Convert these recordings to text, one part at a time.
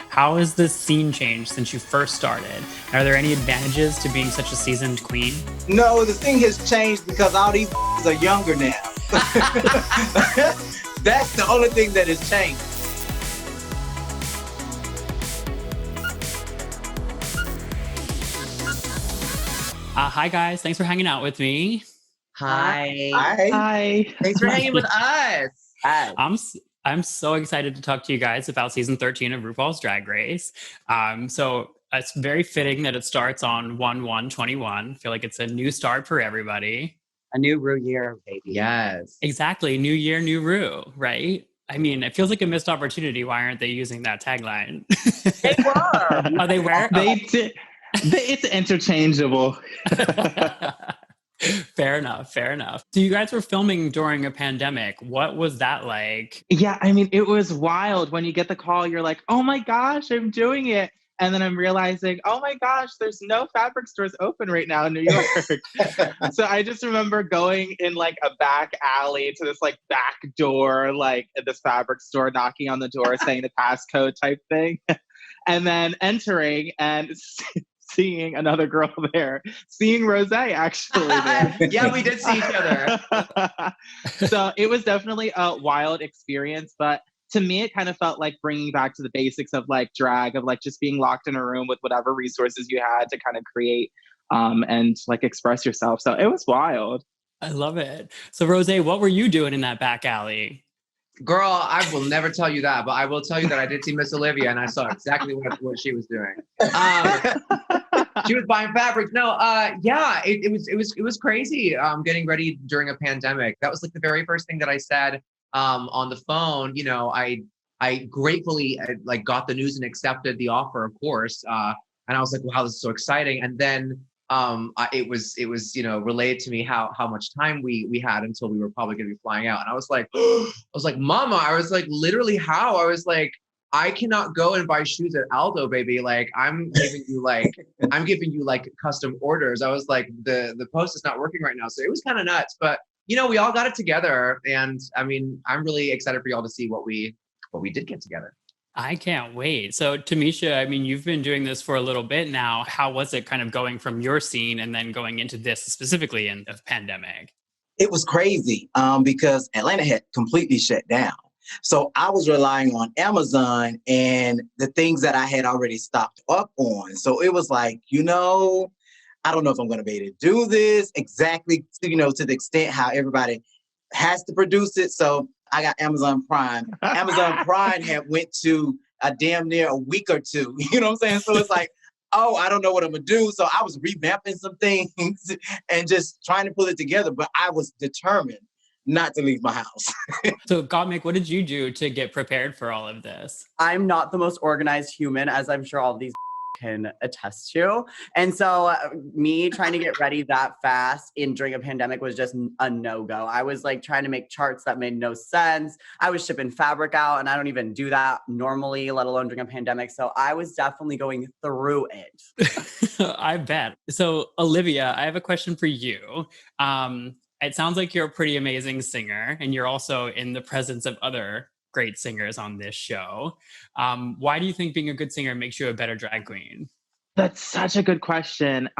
How has this scene changed since you first started? Are there any advantages to being such a seasoned queen? No, the thing has changed because all these are younger now. That's the only thing that has changed. Hi guys, thanks for hanging out with me. Hi. Hi. Thanks for hanging with us. Hi. I'm so excited to talk to you guys about season 13 of RuPaul's Drag Race. So it's very fitting that it starts on 1/1/21. I feel like it's a new start for everybody. A new Ru year, baby. Yes. Exactly. New year, new Ru, right? I mean, it feels like a missed opportunity. Why aren't they using that tagline? They were. Oh, they were? They did. It's interchangeable. Fair enough. So you guys were filming during a pandemic. What was that like? Yeah, I mean, it was wild. When you get the call, you're like, oh my gosh, I'm doing it. And then I'm realizing, oh my gosh, there's no fabric stores open right now in New York. So I just remember going in like a back alley to this like back door, like at this fabric store, knocking on the door, saying the passcode type thing. And then entering and seeing another girl there, seeing Rosé actually there. Yeah, we did see each other. So it was definitely a wild experience, but to me, it kind of felt like bringing back to the basics of like drag, of like just being locked in a room with whatever resources you had to kind of create and like express yourself. So it was wild. I love it. So Rosé, what were you doing in that back alley? Girl, I will never tell you that, but I will tell you that I did see Miss Olivia and I saw exactly what she was doing. She was buying fabric. No, yeah, it was crazy. Getting ready during a pandemic. That was like the very first thing that I said on the phone. You know, I gratefully like got the news and accepted the offer, of course. And I was like, wow, this is so exciting. And then it was relayed to me how much time we had until we were probably going to be flying out. And I was like, Mama, I was like, literally how? I was like, I cannot go and buy shoes at Aldo, baby. Like I'm giving you like custom orders. I was like, the post is not working right now. So it was kind of nuts, but we all got it together. And I mean, I'm really excited for y'all to see what we did get together. I can't wait. So Tamisha, I mean, you've been doing this for a little bit now. How was it kind of going from your scene and then going into this specifically in the pandemic? It was crazy because Atlanta had completely shut down. So I was relying on Amazon and the things that I had already stocked up on. So it was like, I don't know if I'm going to be able to do this exactly, to the extent how everybody has to produce it. So I got Amazon Prime. Amazon Prime had went to a damn near a week or two. You know what I'm saying? So it's like, oh, I don't know what I'm going to do. So I was revamping some things and just trying to pull it together. But I was determined not to leave my house. So Gottmik, what did you do to get prepared for all of this? I'm not the most organized human, as I'm sure all of these can attest to. And so me trying to get ready that fast during a pandemic was just a no-go. I was like trying to make charts that made no sense. I was shipping fabric out and I don't even do that normally, let alone during a pandemic. So I was definitely going through it. I bet. So Olivia, I have a question for you. It sounds like you're a pretty amazing singer and you're also in the presence of other great singers on this show. Why do you think being a good singer makes you a better drag queen? That's such a good question.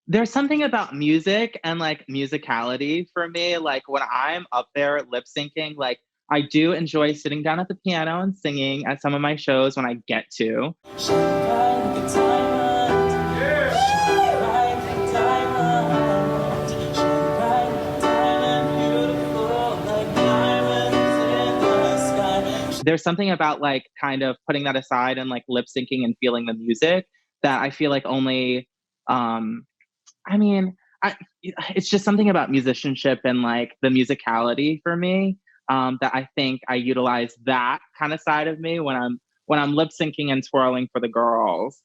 There's something about music and like musicality for me. Like when I'm up there lip syncing, like I do enjoy sitting down at the piano and singing at some of my shows when I get to. There's something about like kind of putting that aside and like lip syncing and feeling the music that I feel like only, it's just something about musicianship and like the musicality for me that I think I utilize that kind of side of me when I'm lip syncing and twirling for the girls.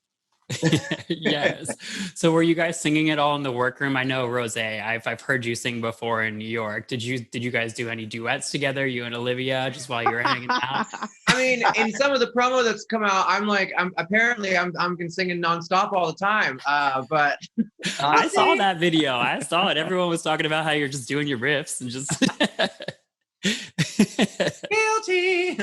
Yes. So were you guys singing it all in the workroom? I know Rosé, I've heard you sing before in New York. Did you guys do any duets together, you and Olivia, just while you were hanging out? I mean, in some of the promo that's come out, I'm singing nonstop all the time. But I saw that video. I saw it. Everyone was talking about how you're just doing your riffs and just Guilty.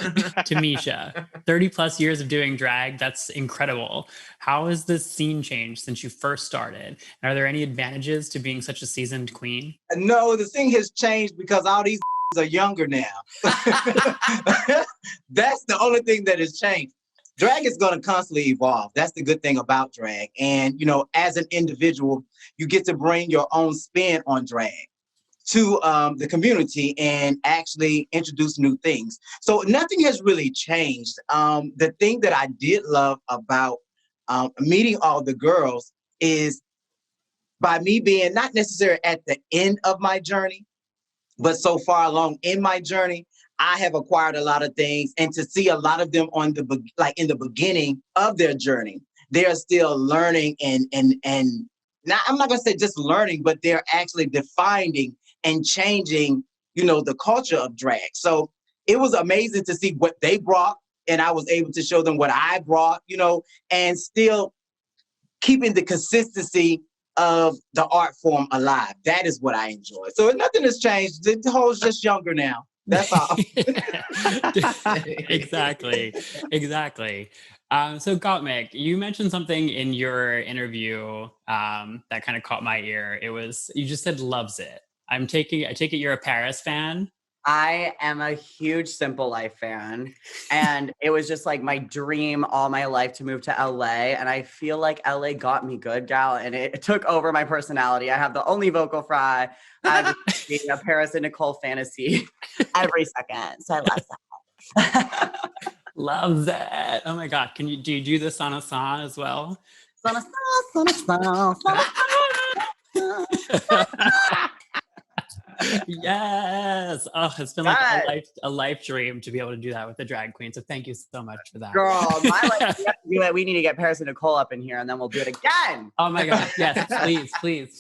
Tamisha, 30 plus years of doing drag. That's incredible. How has this scene changed since you first started? And are there any advantages to being such a seasoned queen? No, the thing has changed because all these are younger now. That's the only thing that has changed. Drag is going to constantly evolve. That's the good thing about drag. And, you know, as an individual, you get to bring your own spin on drag to the community and actually introduce new things. So nothing has really changed. The thing that I did love about meeting all the girls is by me being not necessarily at the end of my journey, but so far along in my journey, I have acquired a lot of things, and to see a lot of them on the in the beginning of their journey, they are still learning and now I'm not gonna say just learning, but they're actually defining and changing, you know, the culture of drag. So it was amazing to see what they brought, and I was able to show them what I brought, you know, and still keeping the consistency of the art form alive. That is what I enjoy. So nothing has changed. The whole's just younger now. That's all. Exactly. So Gottmik, you mentioned something in your interview that kind of caught my ear. It was, you just said loves it. I take it you're a Paris fan. I am a huge Simple Life fan, and it was just like my dream all my life to move to LA, and I feel like LA got me good, gal, and it took over my personality. I have the only vocal fry. I'm being a Paris and Nicole fantasy every second, so I love that. Love that. Oh my God. Do you do the Sana San as well? Sana, sana, sana, sana, sana. Yes. Oh, it's been like a life dream to be able to do that with the drag queen. So thank you so much for that. Girl, my life, we have to do it. We need to get Paris and Nicole up in here, and then we'll do it again. Oh my God. Yes, please.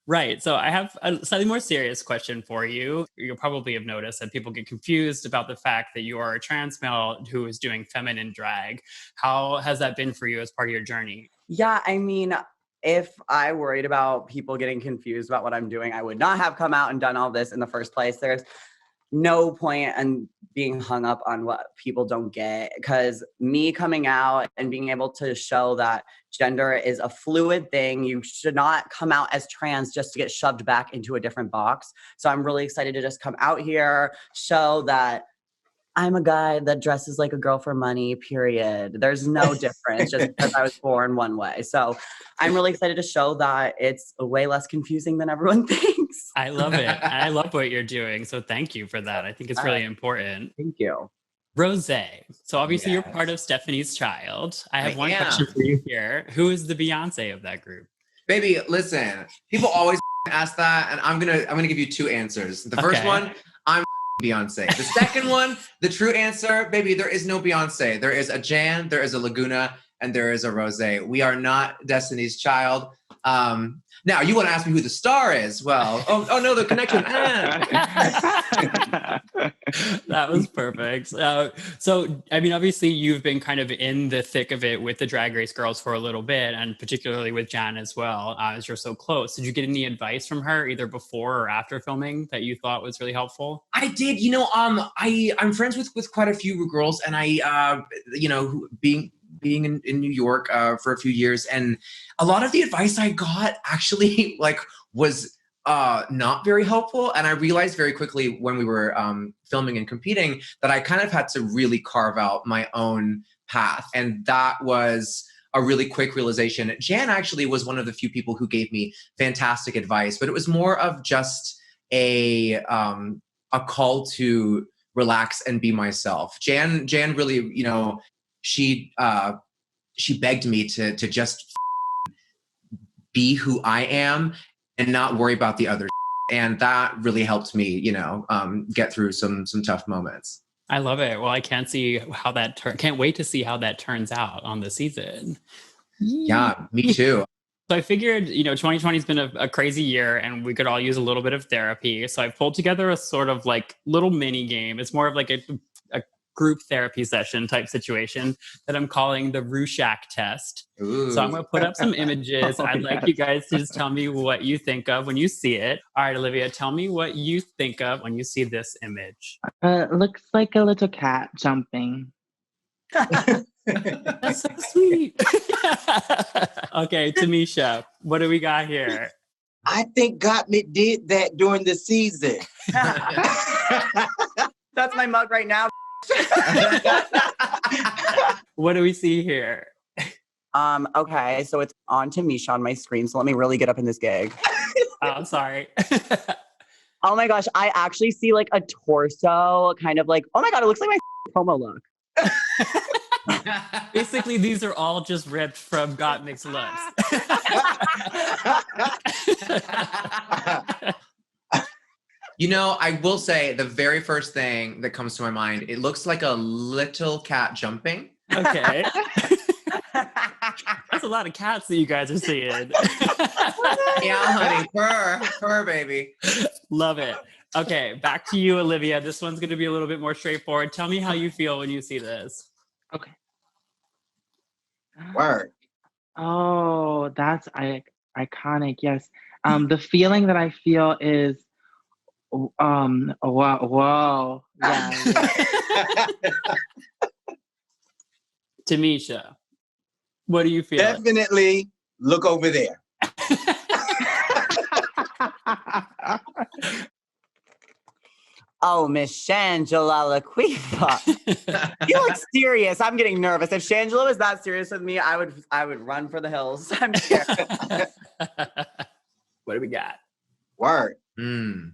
Right. So I have a slightly more serious question for you. You'll probably have noticed that people get confused about the fact that you are a trans male who is doing feminine drag. How has that been for you as part of your journey? Yeah, I mean, if I worried about people getting confused about what I'm doing, I would not have come out and done all this in the first place. There's no point in being hung up on what people don't get, because me coming out and being able to show that gender is a fluid thing, you should not come out as trans just to get shoved back into a different box. So I'm really excited to just come out here, show that I'm a guy that dresses like a girl for money, period. There's no difference just because I was born one way. So I'm really excited to show that it's way less confusing than everyone thinks. I love it. I love what you're doing. So thank you for that. I think it's really important. Thank you. Rosé. So obviously you're part of Stephanie's Child. I have one question for you here. Who is the Beyonce of that group? Baby, listen. People always ask that, and I'm gonna give you two answers. The first one, I'm Beyonce. The second one, the true answer, baby, there is no Beyonce. There is a Jan, there is a Laguna, and there is a Rosé. We are not Destiny's Child. Now, you want to ask me who the star is? Well, oh no, the connection. That was perfect. So, I mean, obviously, you've been kind of in the thick of it with the Drag Race girls for a little bit, and particularly with Jan as well, as you're so close. Did you get any advice from her, either before or after filming, that you thought was really helpful? I did. You know, I'm friends with quite a few girls, and I, you know, being in New York for a few years, and a lot of the advice I got actually was not very helpful. And I realized very quickly when we were filming and competing that I kind of had to really carve out my own path. And that was a really quick realization. Jan actually was one of the few people who gave me fantastic advice, but it was more of just a call to relax and be myself. Jan really, you know, she begged me to just be who I am and not worry about the other. And that really helped me, you know, get through some tough moments. I love it. Well, I can't wait to see how that turns out on the season. Yeah, me too. So I figured, you know, 2020 has been a crazy year and we could all use a little bit of therapy. So I pulled together a sort of like little mini game. It's more of like a group therapy session type situation that I'm calling the Rorschach test. Ooh. So I'm going to put up some images. I'd like you guys to just tell me what you think of when you see it. All right, Olivia, tell me what you think of when you see this image. Looks like a little cat jumping. That's so sweet. Okay, Tamisha, what do we got here? I think Gottmik did that during the season. That's my mug right now. What do we see here? Okay, so it's on Tamisha on my screen. So let me really get up in this gig. Oh, I'm sorry. Oh my gosh, I actually see like a torso, kind of like, oh my God, it looks like my promo look. Basically, these are all just ripped from Gottmik's looks. You know, I will say the very first thing that comes to my mind, it looks like a little cat jumping. Okay. That's a lot of cats that you guys are seeing. Yeah, honey, purr, baby. Love it. Okay, back to you, Olivia. This one's going to be a little bit more straightforward. Tell me how you feel when you see this. Okay. Word. Oh, that's iconic. Yes. The feeling that I feel is, whoa. Yeah. Tamisha, what do you feel? Definitely look over there. Oh, Miss Shangela Laquifa. You look serious. I'm getting nervous. If Shangela was that serious with me, I would run for the hills. I'm scared. What do we got? Word. To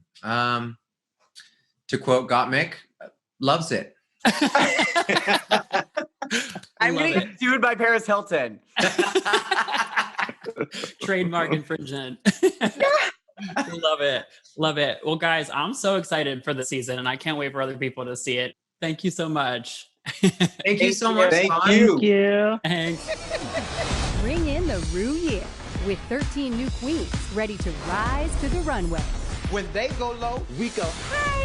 quote Gottmik, loves it. I'm going to get sued by Paris Hilton. Trademark infringement. Love it. Love it. Well, guys, I'm so excited for the season and I can't wait for other people to see it. Thank you so much. Thank you so much. Thank Vaughn. you. Thank you. Thanks. Bring in the Rue year with 13 new queens ready to rise to the runway. When they go low, we go high.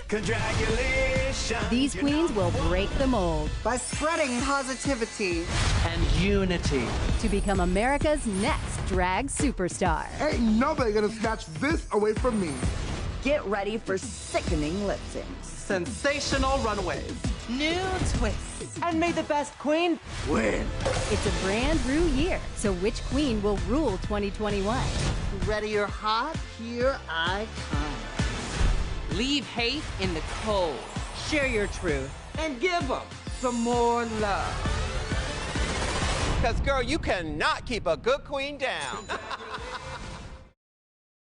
Congratulations. These queens will break the mold by spreading positivity And unity. to become America's next drag superstar. Ain't nobody gonna snatch this away from me. Get ready for sickening lip syncs, Sensational runways. new twists, and may the best queen Win. It's a brand Rue year, so which queen will rule 2021? ready or hot, here I come. Leave hate in the cold. Share your truth and give them some more love. Because, girl, you cannot keep a good queen down.